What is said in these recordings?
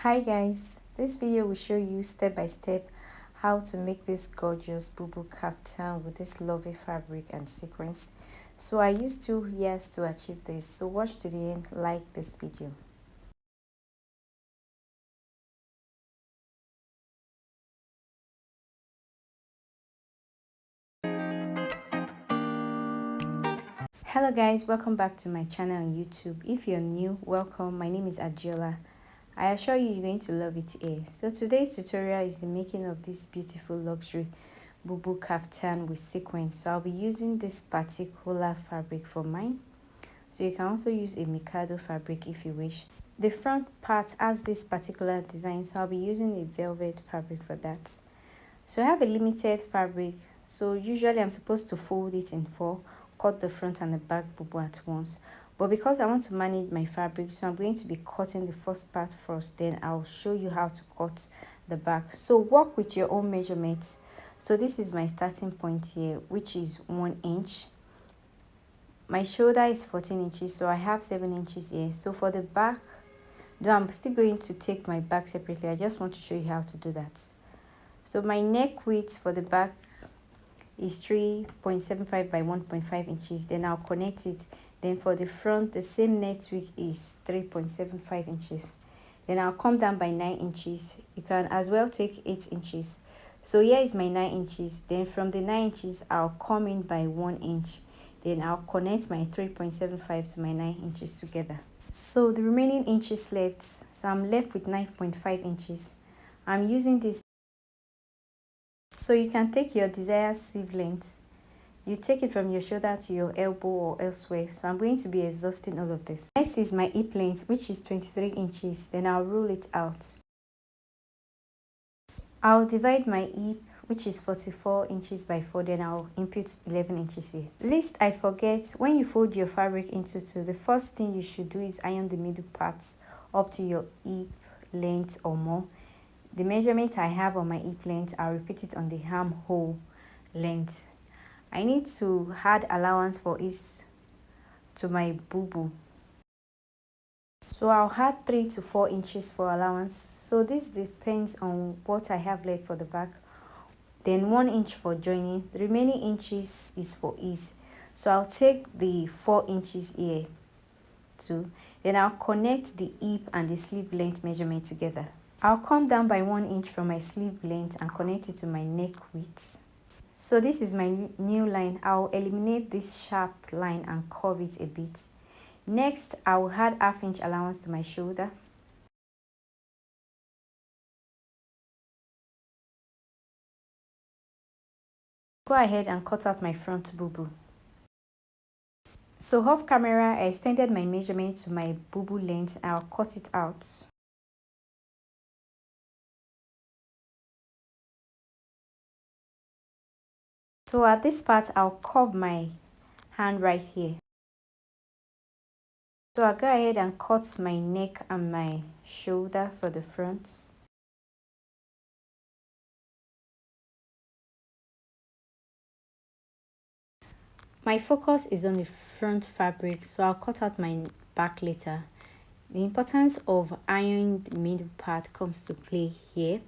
Hi guys, this video will show you step by step how to make this gorgeous Bubu kaftan with this lovely fabric and sequins. So I used 2 years to achieve this, so watch to the end, like this video. Hello guys, welcome back to my channel on YouTube. If you're new, welcome. My name is Adiola. I assure you you're going to love it here. So today's tutorial is the making of this beautiful luxury Bubu kaftan with sequins. So I'll be using this particular fabric for mine. So you can also use a Mikado fabric if you wish. The front part has this particular design, so I'll be using a velvet fabric for that. So I have a limited fabric, so usually I'm supposed to fold it in 4, cut the front and the back bubu at once. But because I want to manage my fabric, so I'm going to be cutting the first part first, then I'll show you how to cut the back. So work with your own measurements. So this is my starting point here, which is 1 inch. My shoulder is 14 inches, so I have 7 inches here. So for the back, though I'm still going to take my back separately, I just want to show you how to do that. So my neck width for the back is 3.75 by 1.5 inches. Then I'll connect it. Then for the front, the same neck width is 3.75 inches. Then I'll come down by 9 inches. You can as well take 8 inches. So here is my 9 inches. Then from the 9 inches, I'll come in by 1 inch. Then I'll connect my 3.75 to my 9 inches together. So the remaining inches left, so I'm left with 9.5 inches. I'm using this. So you can take your desired sleeve length. You take it from your shoulder to your elbow or elsewhere. So I'm going to be exhausting all of this. Next is my hip length, which is 23 inches. Then I'll rule it out. I'll divide my hip, which is 44 inches by 4, then I'll input 11 inches here. Lest I forget, when you fold your fabric into 2, the first thing you should do is iron the middle parts up to your hip length or more. The measurement I have on my hip length, I'll repeat it on the armhole length. I need to add allowance for each to my bubu. So I'll add 3 to 4 inches for allowance. So this depends on what I have left for the back. Then 1 inch for joining. The remaining inches is for ease. So I'll take the 4 inches here too. Then I'll connect the hip and the sleeve length measurement together. I'll come down by 1 inch from my sleeve length and connect it to my neck width. So this is my new line. I'll eliminate this sharp line and curve it a bit. Next, I will add ½ inch allowance to my shoulder. Go ahead and cut out my front bubu. So off camera, I extended my measurement to my bubu length and I'll cut it out. So at this part, I'll curve my hand right here. So I'll go ahead and cut my neck and my shoulder for the front. My focus is on the front fabric, so I'll cut out my back later. The importance of ironing the middle part comes to play here.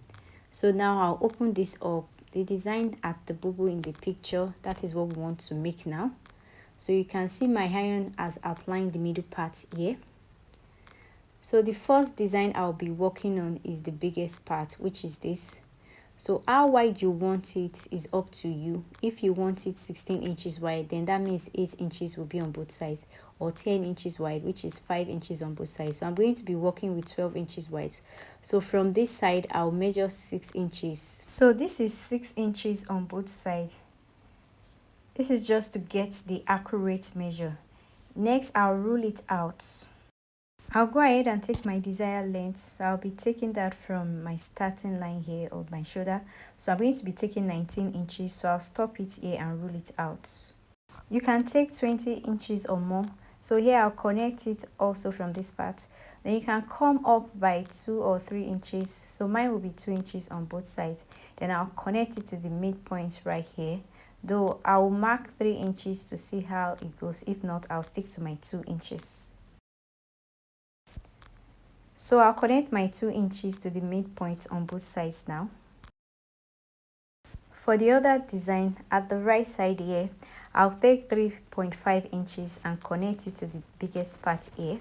So now I'll open this up. The design at the bubu in the picture, that is what we want to make now. So you can see my iron has outlined the middle part here. So the first design I'll be working on is the biggest part, which is this. So how wide you want it is up to you. If you want it 16 inches wide, then that means 8 inches will be on both sides, or 10 inches wide, which is 5 inches on both sides. So I'm going to be working with 12 inches wide. So from this side, I'll measure 6 inches. So this is 6 inches on both sides. This is just to get the accurate measure. Next, I'll rule it out. I'll go ahead and take my desired length. So I'll be taking that from my starting line here of my shoulder. So I'm going to be taking 19 inches. So I'll stop it here and rule it out. You can take 20 inches or more. So here I'll connect it also from this part. Then you can come up by 2 or 3 inches. So mine will be 2 inches on both sides. Then I'll connect it to the midpoint right here. Though I'll mark 3 inches to see how it goes. If not, I'll stick to my 2 inches. So I'll connect my 2 inches to the midpoint on both sides now. For the other design, at the right side here, I'll take 3.5 inches and connect it to the biggest part here.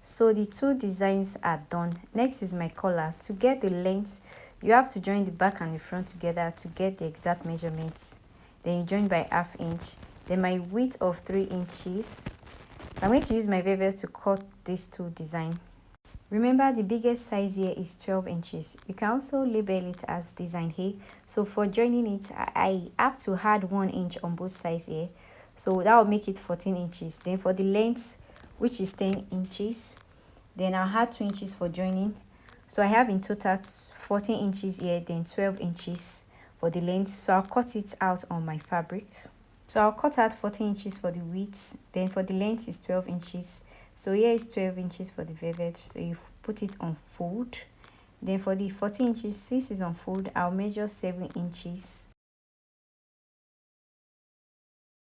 So the 2 designs are done. Next is my collar. To get the length, you have to join the back and the front together to get the exact measurements. Then you join by ½ inch. Then my width of 3 inches. So I'm going to use my velvet to cut these 2 designs. Remember, the biggest size here is 12 inches. You can also label it as design here. So for joining it, I have to add 1 inch on both sides here. So that will make it 14 inches. Then for the length, which is 10 inches, then I'll add 2 inches for joining. So I have in total 14 inches here, then 12 inches for the length. So I'll cut it out on my fabric. So I'll cut out 14 inches for the width, then for the length is 12 inches. So here is 12 inches for the velvet. So you put it on fold. Then for the 14 inches, since it's on fold, I'll measure 7 inches.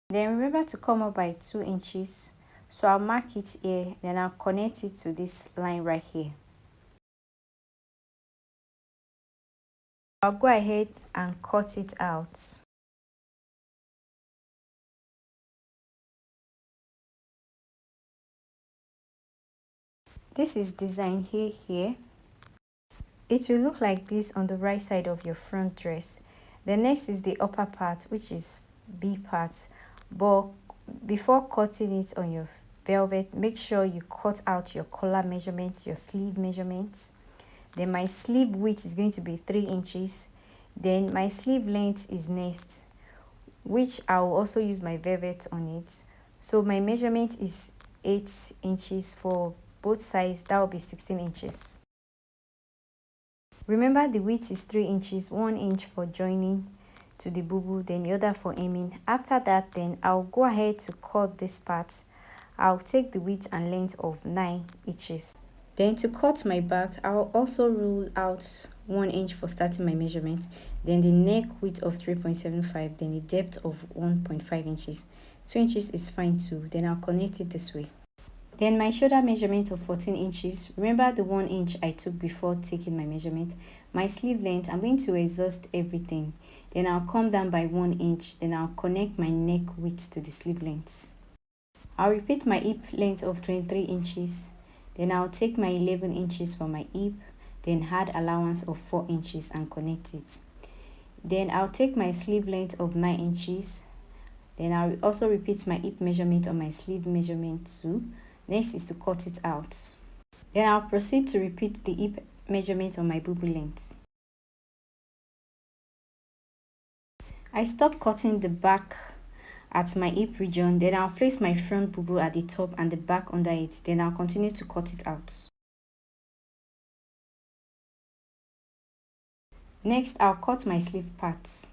Then remember to come up by 2 inches. So I'll mark it here, then I'll connect it to this line right here. I'll go ahead and cut it out. This is design here. It will look like this on the right side of your front dress. The next is the upper part, which is B part. But before cutting it on your velvet, make sure you cut out your collar measurement, your sleeve measurements. Then my sleeve width is going to be 3 inches. Then my sleeve length is next, which I will also use my velvet on it. So my measurement is 8 inches for both sides. That will be 16 inches. Remember, the width is 3 inches, 1 inch for joining to the bubu, then the other for hemming. After that, then I'll go ahead to cut this part. I'll take the width and length of 9 inches. Then to cut my back, I'll also rule out 1 inch for starting my measurement, then the neck width of 3.75, then the depth of 1.5 inches. 2 inches is fine too. Then I'll connect it this way. Then my shoulder measurement of 14 inches. Remember the 1 inch I took before taking my measurement. My sleeve length, I'm going to exhaust everything. Then I'll come down by 1 inch. Then I'll connect my neck width to the sleeve length. I'll repeat my hip length of 23 inches. Then I'll take my 11 inches for my hip. Then add allowance of 4 inches and connect it. Then I'll take my sleeve length of 9 inches. Then I'll also repeat my hip measurement on my sleeve measurement too. Next is to cut it out. Then I'll proceed to repeat the hip measurement on my bubu length. I stop cutting the back at my hip region. Then I'll place my front bubu at the top and the back under it. Then I'll continue to cut it out. Next, I'll cut my sleeve parts.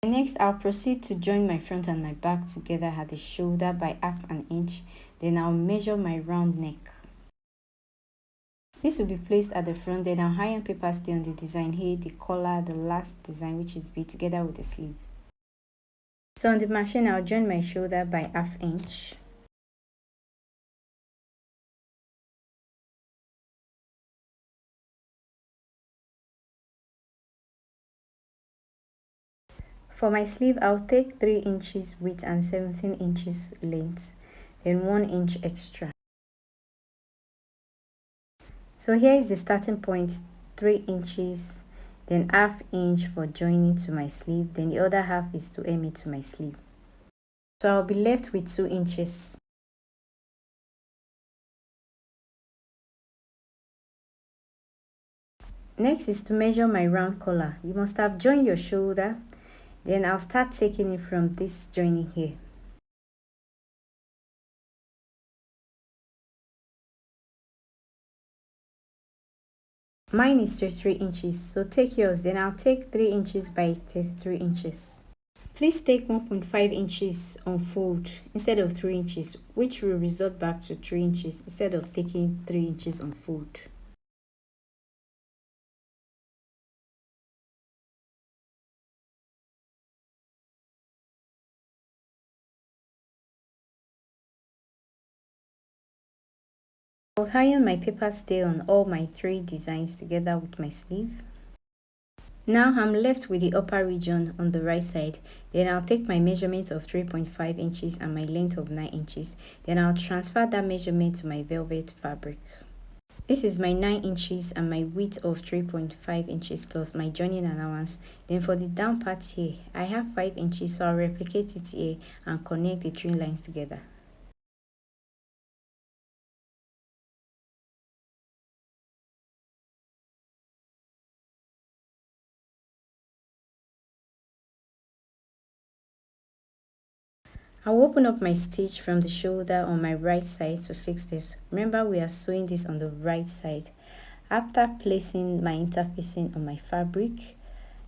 Next, I'll proceed to join my front and my back together at the shoulder by ½ inch. Then I'll measure my round neck. This will be placed at the front. Then I'll iron paper stay on the design here, the collar, the last design, which is B, together with the sleeve. So on the machine, I'll join my shoulder by ½ inch. For my sleeve, I'll take 3 inches width and 17 inches length, then 1 inch extra. So here is the starting point, 3 inches, then ½ inch for joining to my sleeve, then the other half is to hem it to my sleeve. So I'll be left with 2 inches. Next is to measure my round collar. You must have joined your shoulder. Then I'll start taking it from this joining here. Mine is 33 inches, so take yours. Then I'll take 3 inches by 33 inches. Please take 1.5 inches on fold instead of 3 inches, which will result back to 3 inches instead of taking 3 inches on fold. I'll iron my paper stay on all my 3 designs together with my sleeve. Now I'm left with the upper region on the right side. Then I'll take my measurement of 3.5 inches and my length of 9 inches. Then I'll transfer that measurement to my velvet fabric. This is my 9 inches and my width of 3.5 inches plus my joining allowance. Then for the down part here, I have 5 inches, so I'll replicate it here and connect the 3 lines together. I'll open up my stitch from the shoulder on my right side to fix this. Remember, we are sewing this on the right side. After placing my interfacing on my fabric,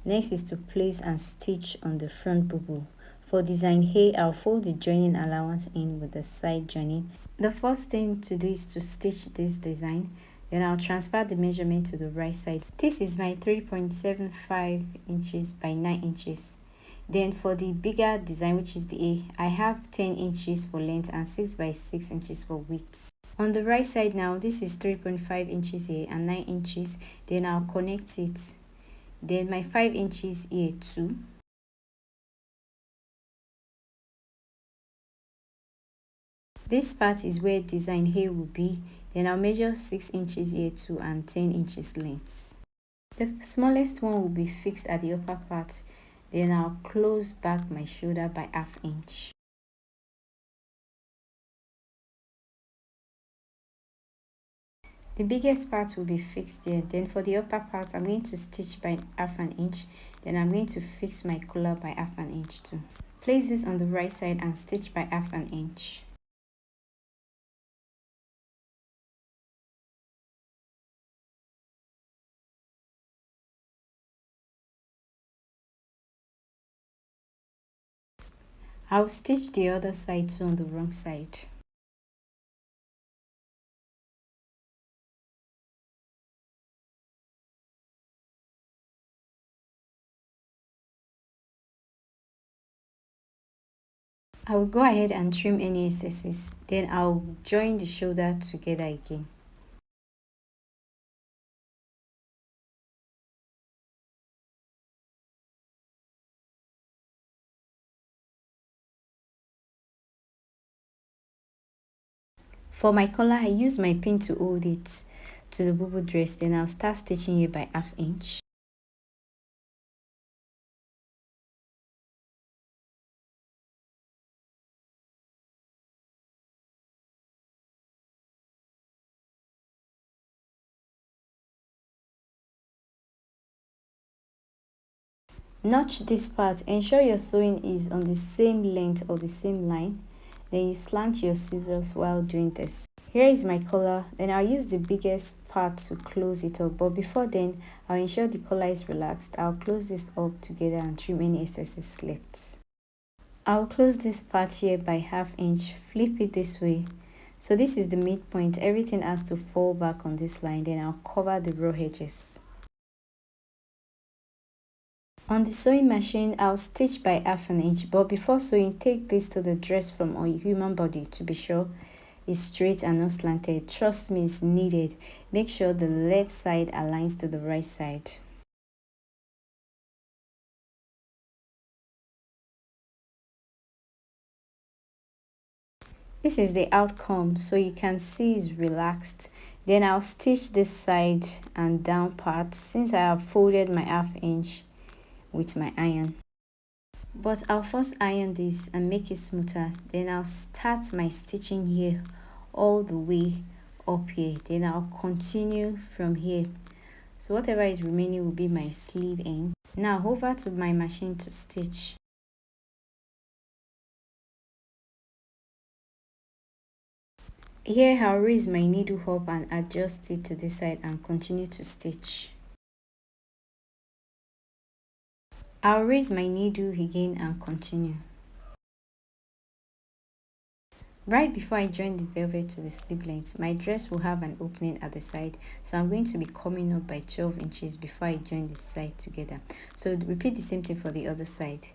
next is to place and stitch on the front bubu. For design A, I'll fold the joining allowance in with the side joining. The first thing to do is to stitch this design. Then I'll transfer the measurement to the right side. This is my 3.75 inches by 9 inches. Then for the bigger design, which is the A, I have 10 inches for length and 6 by 6 inches for width. On the right side now, this is 3.5 inches here and 9 inches. Then I'll connect it. Then my 5 inches here too. This part is where design A will be. Then I'll measure 6 inches here too and 10 inches length. The smallest one will be fixed at the upper part. Then I'll close back my shoulder by ½ inch. The biggest part will be fixed here. Then for the upper part, I'm going to stitch by ½ inch. Then I'm going to fix my collar by ½ inch too. Place this on the right side and stitch by ½ inch. I'll stitch the other side too on the wrong side. I will go ahead and trim any excesses. Then I'll join the shoulder together again. For my collar, I use my pin to hold it to the bubu dress. Then I'll start stitching it by ½ inch. Notch this part. Ensure your sewing is on the same length or the same line. Then you slant your scissors while doing this. Here is my collar. Then I'll use the biggest part to close it up. But before then, I'll ensure the collar is relaxed. I'll close this up together and trim any excesses left. I'll close this part here by ½ inch. Flip it this way. So this is the midpoint. Everything has to fall back on this line. Then I'll cover the raw edges. On the sewing machine, I'll stitch by ½ inch, but before sewing, take this to the dress from a human body to be sure it's straight and not slanted. Trust me, it's needed. Make sure the left side aligns to the right side. This is the outcome, so you can see it's relaxed. Then I'll stitch this side and down part since I have folded my ½ inch with my iron. But I'll first iron this and make it smoother. Then I'll start my stitching here all the way up here. Then I'll continue from here. So whatever is remaining will be my sleeve end. Now over to my machine to stitch. Here I'll raise my needle up and adjust it to this side and continue to stitch. I'll raise my needle again and continue. Right before I join the velvet to the sleeve length, my dress will have an opening at the side, so I'm going to be coming up by 12 inches before I join the side together. So repeat the same thing for the other side.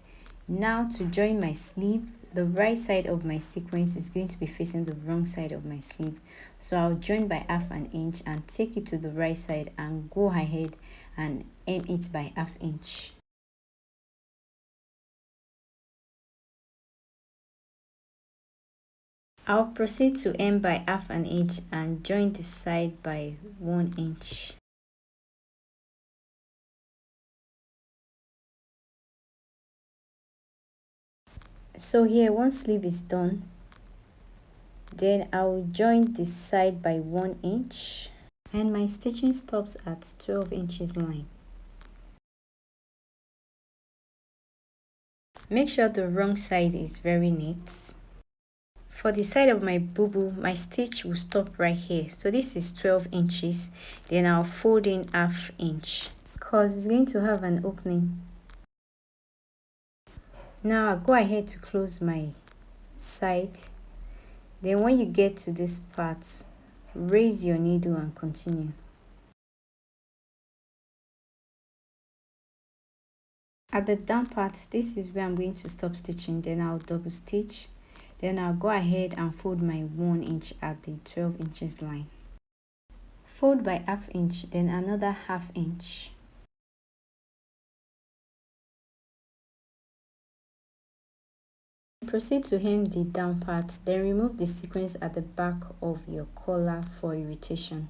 Now to join my sleeve, the right side of my sequence is going to be facing the wrong side of my sleeve, so I'll join by half an inch and take it to the right side and go ahead and hem it by half inch. I'll proceed to hem by half an inch and join the side by 1 inch. So here one sleeve is done. Then I'll join this side by 1 inch and my stitching stops at 12 inches line. Make sure the wrong side is very neat. For the side of my bubu, my stitch will stop right here. So this is 12 inches. Then I'll fold in half inch because it's going to have an opening. Now I'll go ahead to close my side. Then when you get to this part, raise your needle and continue. At the down part, this is where I'm going to stop stitching. Then I'll double stitch. Then I'll go ahead and fold my 1 inch at the 12 inches line. Fold by half inch, then another half inch. Proceed to hem the down part, then remove the sequins at the back of your collar for irritation.